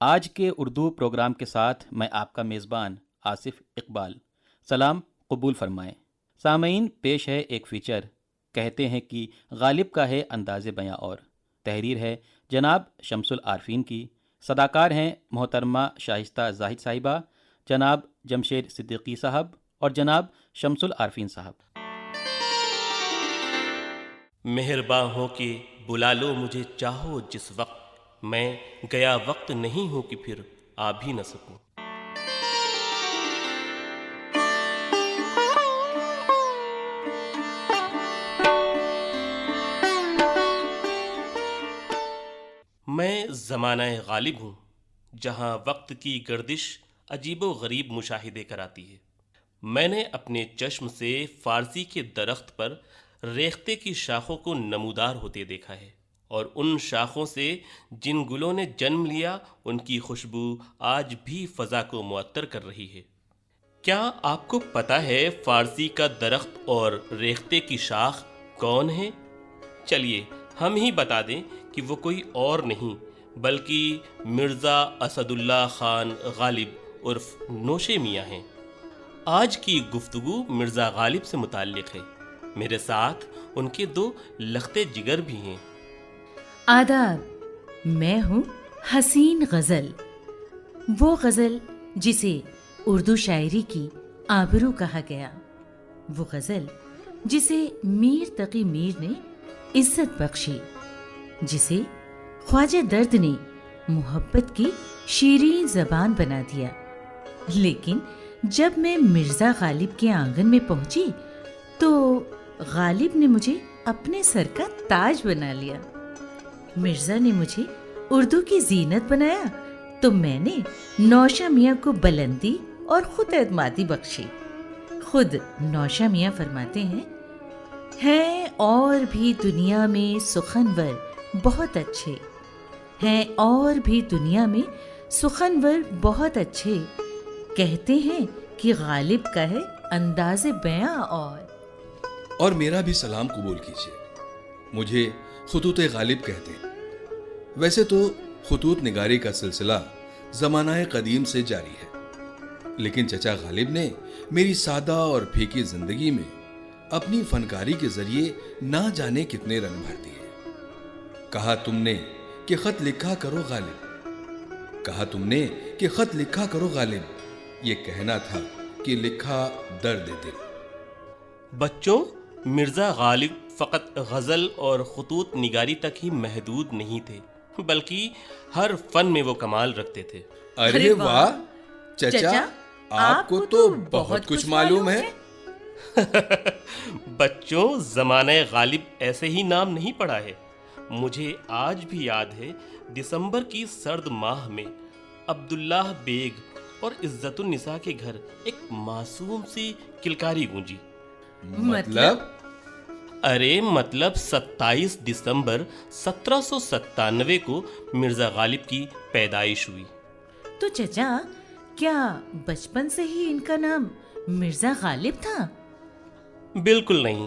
آج کے اردو پروگرام کے ساتھ میں آپ کا میزبان آصف اقبال سلام قبول فرمائیں۔ سامعین، پیش ہے ایک فیچر کہتے ہیں کہ غالب کا ہے انداز بیاں، اور تحریر ہے جناب شمس العارفین کی، صداکار ہیں محترمہ شائستہ زاہد صاحبہ، جناب جمشید صدیقی صاحب اور جناب شمس العارفین صاحب۔ مہرباں ہو کہ بلا لو مجھے چاہو جس وقت، میں گیا وقت نہیں ہوں کہ پھر آ بھی نہ سکوں۔ میں زمانہ غالب ہوں، جہاں وقت کی گردش عجیب و غریب مشاہدے کراتی ہے۔ میں نے اپنے چشم سے فارسی کے درخت پر ریختے کی شاخوں کو نمودار ہوتے دیکھا ہے، اور ان شاخوں سے جن گلوں نے جنم لیا ان کی خوشبو آج بھی فضا کو معطر کر رہی ہے۔ کیا آپ کو پتہ ہے فارسی کا درخت اور ریختے کی شاخ کون ہے؟ چلیے ہم ہی بتا دیں کہ وہ کوئی اور نہیں بلکہ مرزا اسد اللہ خان غالب عرف نوشے میاں ہیں۔ آج کی گفتگو مرزا غالب سے متعلق ہے۔ میرے ساتھ ان کے دو لختے جگر بھی ہیں۔ آداب، میں ہوں حسین غزل، وہ غزل جسے اردو شاعری کی آبرو کہا گیا، وہ غزل جسے میر تقی میر نے عزت بخشی، جسے خواجہ درد نے محبت کی شیریں زبان بنا دیا۔ لیکن جب میں مرزا غالب کے آنگن میں پہنچی تو غالب نے مجھے اپنے سر کا تاج بنا لیا۔ مرزا نے مجھے اردو کی زینت بنایا تو میں نے نوشہ میاں کو بلندی اور خود اعتمادی بخشی۔ خود نوشہ میاں فرماتے ہیں اور بھی دنیا میں سخنور بہت اچھے، ہیں اور بھی دنیا میں سخنور بہت اچھے، کہتے ہیں کہ غالب کا ہے انداز بیاں اور میرا بھی سلام قبول کیجیے۔ مجھے خطوط غالب کہتے ہیں۔ ویسے تو خطوط نگاری کا سلسلہ زمانہ قدیم سے جاری ہے، لیکن چچا غالب نے میری سادہ اور پھیکی زندگی میں اپنی فنکاری کے ذریعے نہ جانے کتنے رنگ بھر دیے۔ کہا تم نے کہ خط لکھا کرو غالب، کہا تم نے کہ خط لکھا کرو غالب، یہ کہنا تھا کہ لکھا درد دل۔ بچوں، مرزا غالب فقط غزل اور خطوط نگاری تک ہی محدود نہیں تھے، بلکہ ہر فن میں وہ کمال رکھتے تھے۔ ارے واہ چچا، آپ کو تو بہت کچھ معلوم ہے۔ بچوں، زمانہ غالب ایسے ہی نام نہیں پڑا ہے۔ مجھے آج بھی یاد ہے دسمبر کی سرد ماہ میں عبداللہ بیگ اور عزت النساء کے گھر ایک معصوم سی کلکاری گونجی۔ مطلب 27 دسمبر 1797 کو مرزا غالب کی پیدائش ہوئی۔ تو چچا، کیا بچپن سے ہی ان کا نام مرزا غالب تھا؟ بالکل نہیں،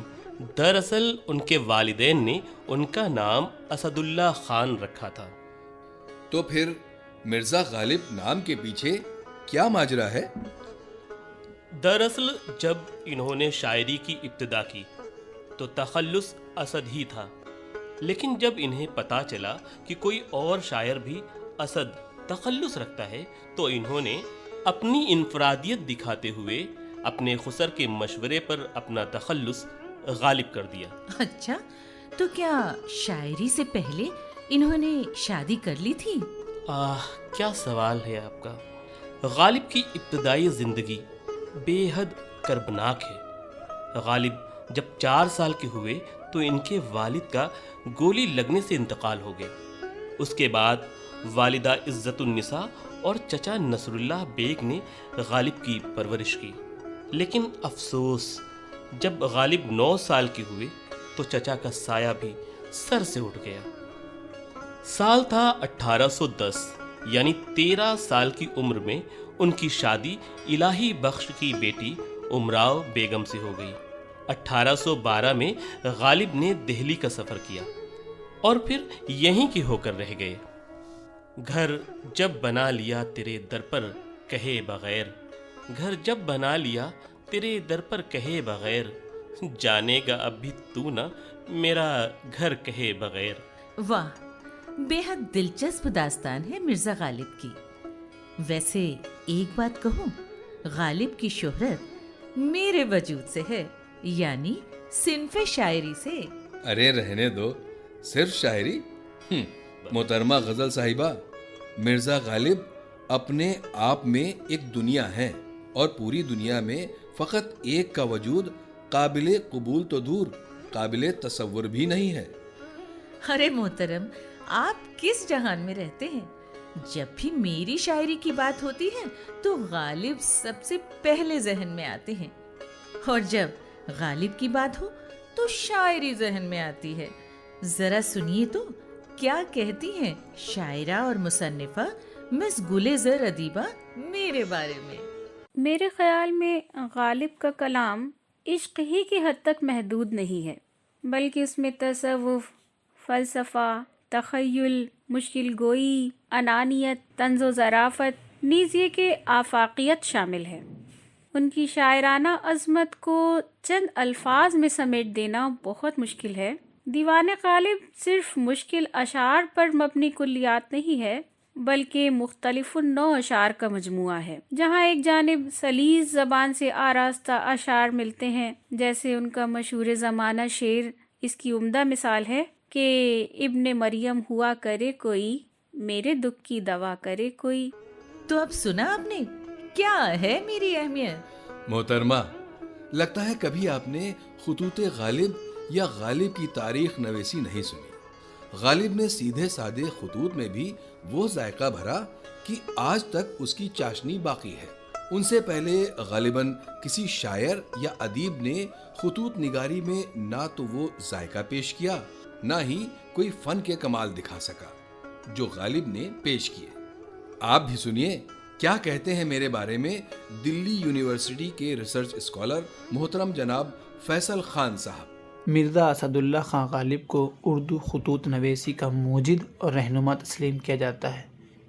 دراصل ان کے والدین نے ان کا نام اسد اللہ خان رکھا تھا۔ تو پھر مرزا غالب نام کے پیچھے کیا ماجرا ہے؟ دراصل جب انہوں نے شاعری کی ابتدا کی تو تخلص اسد ہی تھا، لیکن جب انہیں پتا چلا کہ کوئی اور شاعر بھی اسد تخلص رکھتا ہے تو انہوں نے اپنی انفرادیت دکھاتے ہوئے اپنے خسر کے مشورے پر اپنا تخلص غالب کر دیا۔ اچھا، تو کیا شاعری سے پہلے انہوں نے شادی کر لی تھی؟ کیا سوال ہے آپ کا۔ غالب کی ابتدائی زندگی بے حد کربناک ہے۔ غالب جب 4 سال کے ہوئے تو ان کے والد کا گولی لگنے سے انتقال ہو گیا۔ اس کے بعد والدہ عزت النساء اور چچا نصر اللہ بیگ نے غالب کی پرورش کی، لیکن افسوس، جب غالب 9 سال کے ہوئے تو چچا کا سایہ بھی سر سے اٹھ گیا۔ سال تھا 1810، یعنی 13 سال کی عمر میں ان کی شادی الہی بخش کی بیٹی امراؤ بیگم سے ہو گئی۔ 1812 میں غالب نے دہلی کا سفر کیا اور پھر یہیں کے ہو کر رہ گئے۔ گھر جب بنا لیا تیرے در پر کہے بغیر، گھر جب بنا لیا تیرے در پر کہے بغیر، جانے گا اب بھی تو نہ میرا گھر کہے بغیر۔ واہ، بے حد دلچسپ داستان ہے مرزا غالب کی۔ ویسے ایک بات کہوں، غالب کی شہرت میرے وجود سے ہے، یعنی صنف شاعری سے۔ ارے رہنے دو، صرف شاعری؟ محترمہ غزل صاحبہ، مرزا غالب اپنے آپ میں ایک دنیا ہے، اور پوری دنیا میں فقط ایک کا وجود قابل قبول تو دور، قابل تصور بھی نہیں ہے۔ ارے محترم، آپ کس جہان میں رہتے ہیں؟ جب بھی میری شاعری کی بات ہوتی ہے تو غالب سب سے پہلے ذہن میں آتے ہیں، اور جب غالب کی بات ہو تو شاعری ذہن میں آتی ہے۔ ذرا سنیے تو کیا کہتی ہیں شاعرہ اور مصنفہ مس گلزار ادیبہ میرے بارے میں۔ میرے خیال میں غالب کا کلام عشق ہی کی حد تک محدود نہیں ہے، بلکہ اس میں تصوف، فلسفہ، تخیل، مشکل گوئی، انانیت، طنز و ظرافت، نیز یہ کہ آفاقیت شامل ہے۔ ان کی شاعرانہ عظمت کو چند الفاظ میں سمیٹ دینا بہت مشکل ہے۔ دیوان غالب صرف مشکل اشعار پر مبنی کلیات نہیں ہے، بلکہ مختلف النوع اشعار کا مجموعہ ہے، جہاں ایک جانب سلیس زبان سے آراستہ اشعار ملتے ہیں، جیسے ان کا مشہور زمانہ شعر اس کی عمدہ مثال ہے کہ ابن مریم ہوا کرے کوئی، میرے دکھ کی دوا کرے کوئی۔ تو اب سنا آپ نے کیا ہے میری اہمیت؟ محترمہ، لگتا ہے کبھی آپ نے خطوط غالب یا غالب کی تاریخ نویسی نہیں سنی۔ غالب نے سیدھے سادے خطوط میں بھی وہ ذائقہ بھرا کہ آج تک اس کی چاشنی باقی ہے۔ ان سے پہلے غالباً کسی شاعر یا ادیب نے خطوط نگاری میں نہ تو وہ ذائقہ پیش کیا، نہ ہی کوئی فن کے کمال دکھا سکا جو غالب نے پیش کیے۔ آپ بھی سنیے کیا کہتے ہیں میرے بارے میں دلی یونیورسٹی کے ریسرچ اسکالر محترم جناب فیصل خان صاحب۔ مرزا اسد اللہ خان غالب کو اردو خطوط نویسی کا موجد اور رہنما تسلیم کیا جاتا ہے۔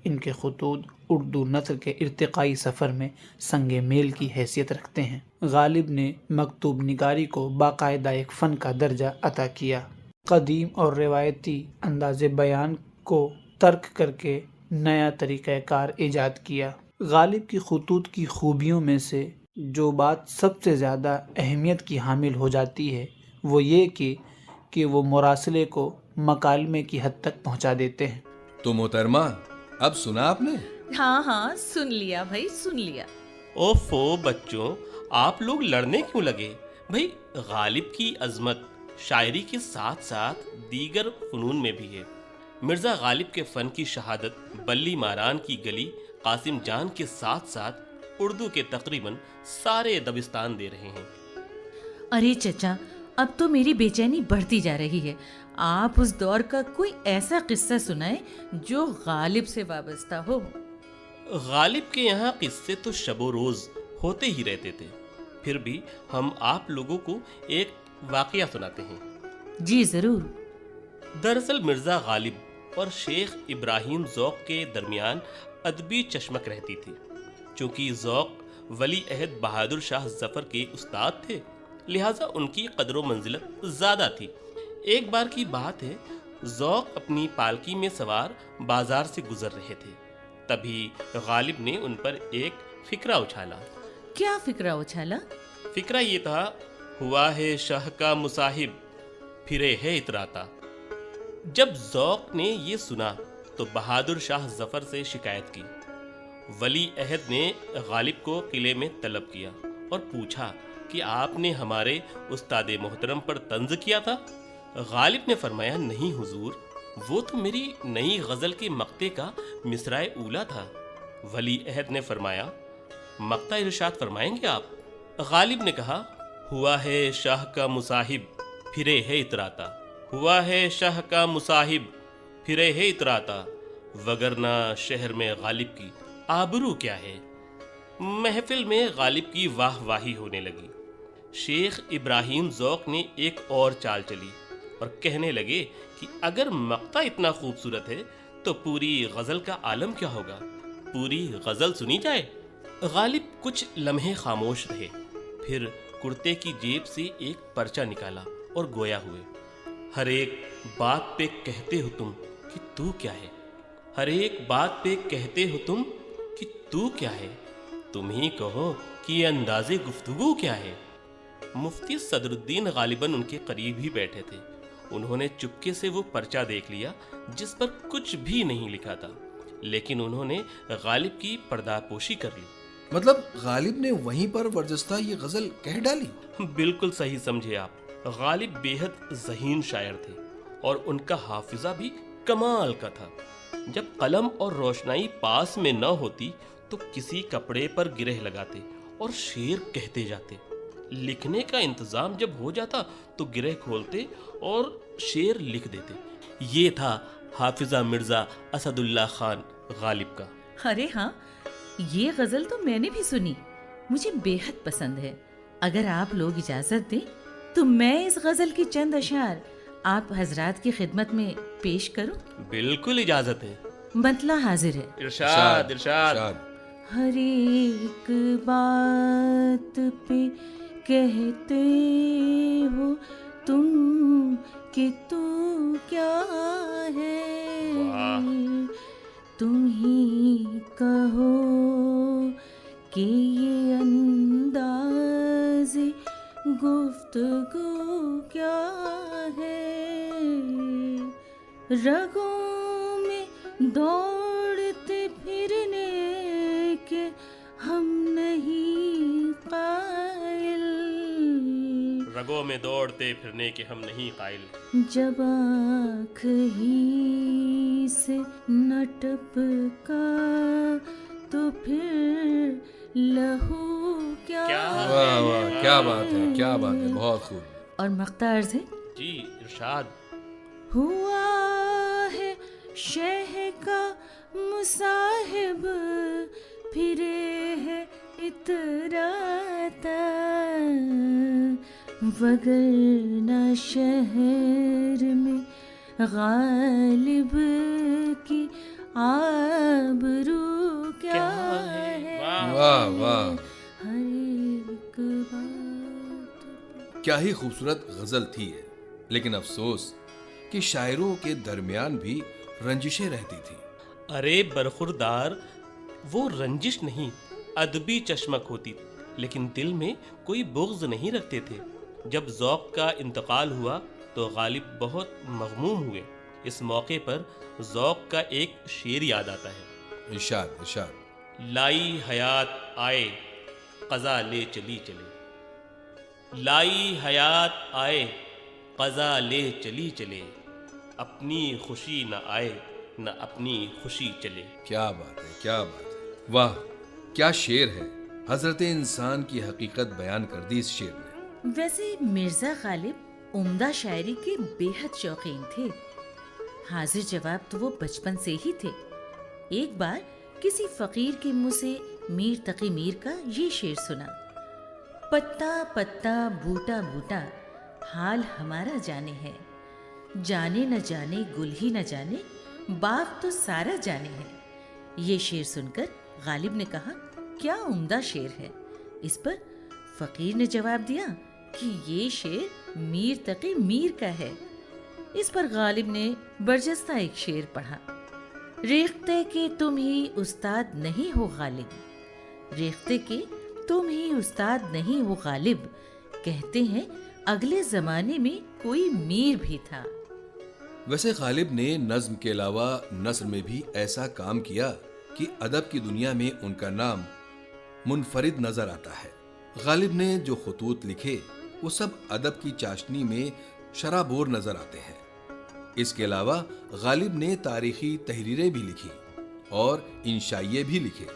ان کے خطوط اردو نثر کے ارتقائی سفر میں سنگ میل کی حیثیت رکھتے ہیں۔ غالب نے مکتوب نگاری کو باقاعدہ ایک فن کا درجہ عطا کیا، قدیم اور روایتی انداز بیان کو ترک کر کے نیا طریقہ کار ایجاد کیا۔ غالب کی خطوط کی خوبیوں میں سے جو بات سب سے زیادہ اہمیت کی حامل ہو جاتی ہے وہ یہ کہ وہ مراسلے کو مکالمے کی حد تک پہنچا دیتے ہیں۔ تو محترمہ اب سنا آپ نے؟ ہاں سن لیا بھائی، سن لیا۔ اوفو بچوں، آپ لوگ لڑنے کیوں لگے؟ بھائی غالب کی عظمت شاعری کے ساتھ ساتھ دیگر فنون میں بھی ہے۔ مرزا غالب کے فن کی شہادت بلی ماران کی گلی قاسم جان کے ساتھ ساتھ اردو کے تقریباً سارے دبستان دے رہے ہیں۔ ارے چچا، اب تو میری بے چینی بڑھتی جا رہی ہے۔ آپ اس دور کا کوئی ایسا قصہ سنائیں جو غالب سے وابستہ ہو۔ غالب کے یہاں قصے تو شب و روز ہوتے ہی رہتے تھے، پھر بھی ہم آپ لوگوں کو ایک واقعہ سناتے ہیں۔ جی ضرور۔ دراصل مرزا غالب اور شیخ ابراہیم ذوق کے درمیان ادبی چشمک رہتی تھی۔ چونکہ ذوق ولی عہد بہادر شاہ ظفر کے استاد تھے، لہٰذا ان کی قدر و منزلت زیادہ تھی۔ ایک بار کی بات ہے، ذوق اپنی پالکی میں سوار بازار سے گزر رہے تھے، تبھی غالب نے ان پر ایک فقرہ اچھالا۔ کیا فقرہ اچھالا؟ فقرہ یہ تھا، ہوا ہے شاہ کا مصاحب پھرے ہے اتراتا۔ جب ذوق نے یہ سنا تو بہادر شاہ ظفر سے شکایت کی۔ ولی عہد نے غالب کو قلعے میں طلب کیا اور پوچھا کہ آپ نے ہمارے استاد محترم پر طنز کیا تھا؟ غالب نے فرمایا، نہیں حضور، وہ تو میری نئی غزل کے مقطع کا مصرع اولا تھا۔ ولی عہد نے فرمایا، مقطع ارشاد فرمائیں گے آپ؟ غالب نے کہا، ہوا ہے شاہ کا مصاحب پھرے ہے اتراتا، ہوا ہے شاہ کا مصاحب پھرے ہے اتراتا، وگرنہ شہر میں غالب کی آبرو کیا ہے۔ محفل میں غالب کی واہ واہی ہونے لگی۔ شیخ ابراہیم ذوق نے ایک اور چال چلی اور کہنے لگے کہ اگر مقطع اتنا خوبصورت ہے تو پوری غزل کا عالم کیا ہوگا؟ پوری غزل سنی جائے۔ غالب کچھ لمحے خاموش رہے، پھر کرتے کی جیب سے ایک پرچہ نکالا اور گویا ہوئے۔ ہر ایک بات پہ کہتے ہو تم کہ تو کیا ہے، ہر ایک بات پہ کہتے ہو تم کہ تو کیا ہے، تم ہی کہو کہ یہ انداز گفتگو کیا ہے۔ مفتی صدر الدین غالباً ان کے قریب ہی بیٹھے تھے۔ انہوں نے چپکے سے وہ پرچہ دیکھ لیا جس پر کچھ بھی نہیں لکھا تھا، لیکن انہوں نے غالب کی پردہ پوشی کر لی۔ مطلب غالب نے وہیں پر ورجستہ یہ غزل کہہ ڈالی؟ بالکل صحیح سمجھے آپ۔ غالب بے حد ذہین شاعر تھے اور ان کا حافظہ بھی کمال کا تھا۔ جب قلم اور روشنائی پاس میں نہ ہوتی تو کسی کپڑے پر گرہ لگاتے اور شعر کہتے جاتے۔ لکھنے کا انتظام جب ہو جاتا تو گرہ کھولتے اور شعر لکھ دیتے۔ یہ تھا حافظہ مرزا اسد اللہ خان غالب کا۔ ارے ہاں، یہ غزل تو میں نے بھی سنی، مجھے بے حد پسند ہے۔ اگر آپ لوگ اجازت دیں تو میں اس غزل کی چند اشعار آپ حضرات کی خدمت میں پیش کروں؟ بالکل اجازت ہے۔ مطلع حاضر ہے۔ ارشاد ارشاد۔ ہر ایک بات پہ کہتے ہو تم کہ تو کیا ہے، تم ہی کہو کہ یہ انداز گفتگو کیا ہے، رگوں میں دوڑتے پھرنے کے ہم نہیں قائل، رگوں میں دوڑتے پھرنے کے ہم نہیں قائل، جب آنکھ ہی سے نہ ٹپکا تو پھر لہو کیا ہے۔ واہ واہ، کیا بات ہے، کیا بات ہے، بہت خوب۔ اور مقطع عرض ہے۔ جی ارشاد۔ ہوا ہے شہ کا مصاحب، پھرے ہے اتراتا، وگرنہ شہر میں غالب کی آبرو کیا ہے۔ واہ واہ، ہر ایک بات۔ کیا ہی خوبصورت غزل تھی ہے، لیکن افسوس کہ شاعروں کے درمیان بھی رنجشیں رہتی تھی۔ ارے برخوردار، وہ رنجش نہیں، ادبی چشمک ہوتی، لیکن دل میں کوئی بغض نہیں رکھتے تھے۔ جب ذوق کا انتقال ہوا تو غالب بہت مغموم ہوئے۔ اس موقع پر ذوق کا ایک شعر یاد آتا ہے۔ ارشاد ارشاد۔ لائی حیات آئے قضا لے چلی چلے، لائی حیات آئے قضا لے چلی چلے، اپنی خوشی نہ آئے نہ اپنی خوشی چلے۔ کیا بات ہے، کیا بات ہے، واہ کیا شعر ہے۔ حضرت انسان کی حقیقت بیان کر دی اس شعر نے۔ ویسے مرزا غالب عمدہ شاعری کے بے حد شوقین تھے۔ حاضر جواب تو وہ بچپن سے ہی تھے۔ ایک بار کسی فقیر کے منہ سے میر تقی میر کا یہ شعر سنا: پتا پتا بوٹا بوٹا حال ہمارا جانے ہے، جانے نہ جانے گل ہی نہ جانے باغ تو سارا جانے ہے۔ یہ شعر سن کر غالب نے کہا کیا عمدہ شعر ہے۔ اس پر فقیر نے جواب دیا کہ یہ شعر میر تقی میر کا ہے۔ اس پر غالب نے برجستہ ایک شعر پڑھا: ریختے کہ تم ہی استاد نہیں ہو غالب، ریختے کہ تم ہی استاد نہیں ہو غالب، کہتے ہیں اگلے زمانے میں کوئی میر بھی تھا۔ ویسے غالب نے نظم کے علاوہ نثر میں بھی ایسا کام کیا کہ ادب کی دنیا میں ان کا نام منفرد نظر آتا ہے۔ غالب نے جو خطوط لکھے وہ سب ادب کی چاشنی میں شرابور نظر آتے ہیں۔ اس کے علاوہ غالب نے تاریخی تحریریں بھی لکھی اور انشائیے بھی لکھے۔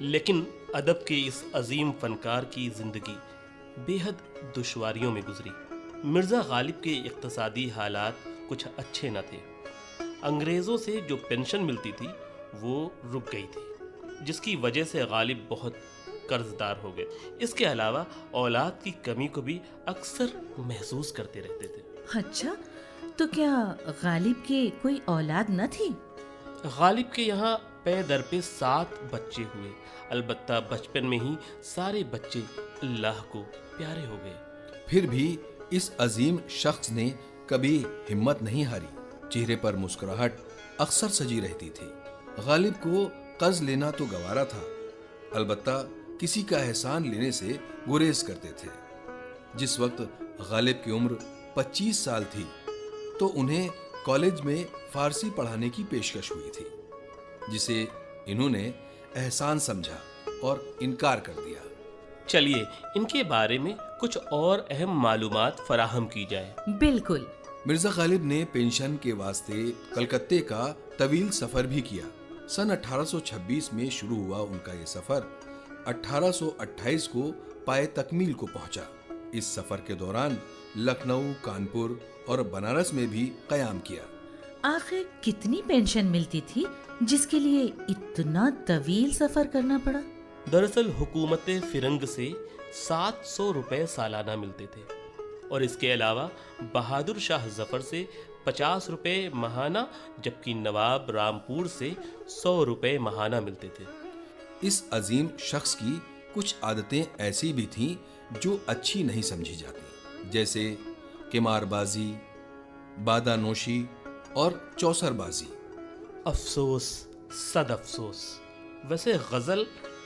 لیکن ادب کے اس عظیم فنکار کی زندگی بے حد دشواریوں میں گزری۔ مرزا غالب کے اقتصادی حالات کچھ اچھے نہ تھے۔ انگریزوں سے جو پینشن ملتی تھی وہ رک گئی تھی، جس کی وجہ سے غالب بہت قرض دار ہو گئے۔ اس کے علاوہ اولاد کی کمی کو بھی اکثر محسوس کرتے رہتے تھے۔ اچھا، تو کیا غالب کے کوئی اولاد نہ تھی؟ غالب کے یہاں پے در پہ 7 بچے ہوئے، البتہ بچپن میں ہی سارے بچے اللہ کو پیارے ہو گئے۔ پھر بھی اس عظیم شخص نے کبھی ہمت نہیں ہاری، چہرے پر مسکراہٹ اکثر سجی رہتی تھی۔ غالب کو قرض لینا تو گوارا تھا، البتہ کسی کا احسان لینے سے گریز کرتے تھے۔ جس وقت غالب کی عمر 25 سال تھی تو انہیں کالج میں فارسی پڑھانے کی پیشکش ہوئی تھی، جسے انہوں نے احسان سمجھا اور انکار کر دیا۔ چلیے ان کے بارے میں کچھ اور اہم معلومات فراہم کی جائے۔ بالکل۔ مرزا غالب نے پینشن کے واسطے کلکتے کا طویل سفر بھی کیا۔ سن 1826 میں شروع ہوا ان کا یہ سفر 1828 کو پائے تکمیل کو پہنچا۔ اس سفر کے دوران لکھنؤ، کانپور اور بنارس میں بھی قیام کیا۔ آخر کتنی پینشن ملتی تھی جس کے لیے اتنا طویل سفر کرنا پڑا؟ دراصل حکومت فرنگ سے 700 روپے سالانہ ملتے تھے، اور اس کے علاوہ بہادر شاہ ظفر سے 50 روپے ماہانہ، جبکہ نواب رامپور سے 100 روپے ماہانہ ملتے تھے۔ اس عظیم شخص کی کچھ عادتیں ایسی بھی تھیں جو اچھی نہیں سمجھی جاتی، جیسے قمار بازی، بادہ نوشی اور چوسر بازی۔ افسوس، صد افسوس۔ ویسے غزل،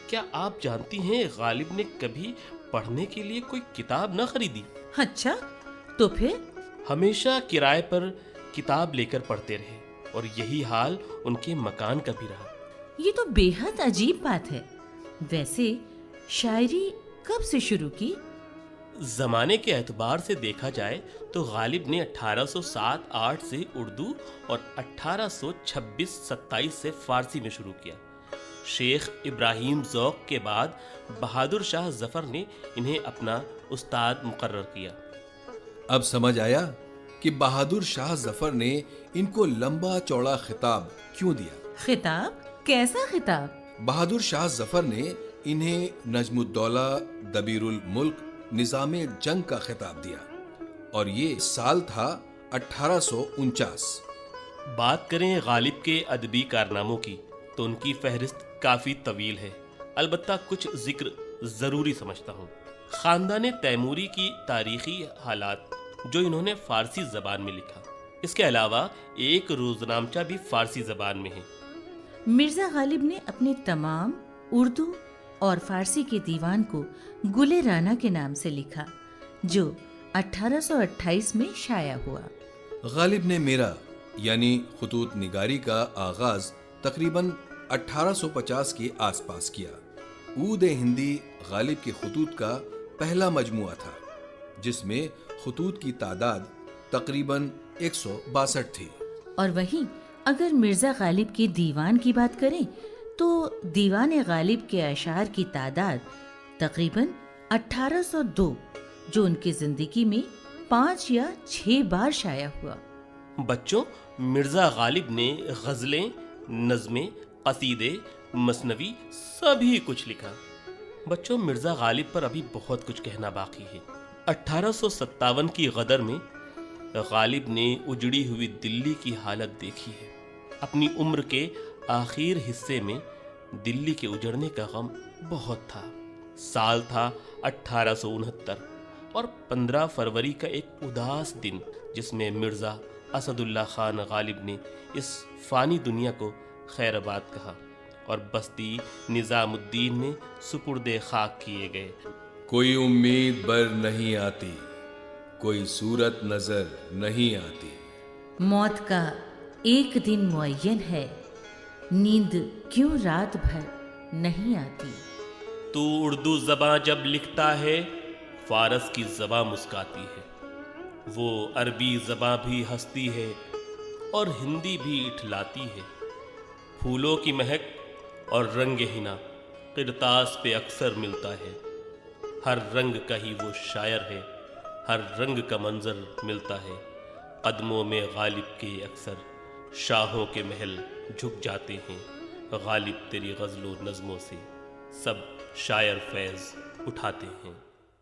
کیا آپ جانتی ہیں غالب نے کبھی پڑھنے کے لیے کوئی کتاب نہ خریدی؟ اچھا، تو پھر؟ ہمیشہ کرائے پر کتاب لے کر پڑھتے رہے، اور یہی حال ان کے مکان کا بھی رہا۔ یہ تو بے حد عجیب بات ہے۔ ویسے شاعری کب سے شروع کی؟ زمانے کے اعتبار سے دیکھا جائے تو غالب نے 1807-8 سے اردو اور 1826-27 سے فارسی میں شروع کیا۔ شیخ ابراہیم ذوق کے بعد بہادر شاہ ظفر نے انہیں اپنا استاد مقرر کیا۔ اب سمجھ آیا کہ بہادر شاہ ظفر نے ان کو لمبا چوڑا خطاب کیوں دیا۔ خطاب؟ کیسا خطاب؟ بہادر شاہ ظفر نے انہیں نجم الدولہ، دبیر الملک، نظام جنگ کا خطاب دیا، اور یہ سال تھا 1849۔ بات کریں غالب کے ادبی کارناموں کی تو ان کی فہرست کافی طویل ہے، البتہ کچھ ذکر ضروری سمجھتا ہوں۔ خاندان تیموری کی تاریخی حالات جو انہوں نے فارسی زبان میں لکھا، اس کے علاوہ ایک روزنامچہ بھی فارسی زبان میں ہے۔ مرزا غالب نے اپنے تمام اردو اور فارسی کے دیوان کو گل رانا کے نام سے لکھا، جو 1828 میں شائع ہوا۔ غالب نے میرا یعنی خطوط نگاری کا آغاز تقریباً 1850 کے آس پاس کیا۔ عود ہندی غالب کے خطوط کا پہلا مجموعہ تھا، جس میں خطوط کی تعداد تقریباً 162 تھی۔ اور وہیں اگر مرزا غالب کے دیوان کی بات کریں تو دیوان غالب کے اشعار کی تعداد تقریباً 1802، جو ان کی زندگی میں 5 یا 6 بار شائع ہوا۔ بچوں، مرزا غالب نے غزلیں، نظمیں، قصیدے، مثنوی سبھی کچھ لکھا۔ بچوں، مرزا غالب پر ابھی بہت کچھ کہنا باقی ہے۔ 1857 کی غدر میں غالب نے اجڑی ہوئی دلی کی حالت دیکھی ہے۔ اپنی عمر کے آخر حصے میں دلی کے اجڑنے کا غم بہت تھا۔ سال تھا 1869 اور 15 فروری کا ایک اداس دن، جس میں مرزا اسد اللہ خان غالب نے اس فانی دنیا کو خیر آباد کہا اور بستی نظام الدین میں سپرد خاک کیے گئے۔ کوئی امید بر نہیں آتی، کوئی صورت نظر نہیں آتی۔ موت کا ایک دن معین ہے، نیند کیوں رات بھر نہیں آتی۔ تو اردو زباں جب لکھتا ہے، فارس کی زباں مسکاتی ہے، وہ عربی زباں بھی ہنستی ہے اور ہندی بھی اٹھلاتی ہے۔ پھولوں کی مہک اور رنگ ہنا قرطاس پہ اکثر ملتا ہے، ہر رنگ کا ہی وہ شاعر ہے، ہر رنگ کا منظر ملتا ہے۔ قدموں میں غالب کے اکثر شاہوں کے محل جھک جاتے ہیں، غالب تیری غزل و نظموں سے سب شاعر فیض اٹھاتے ہیں۔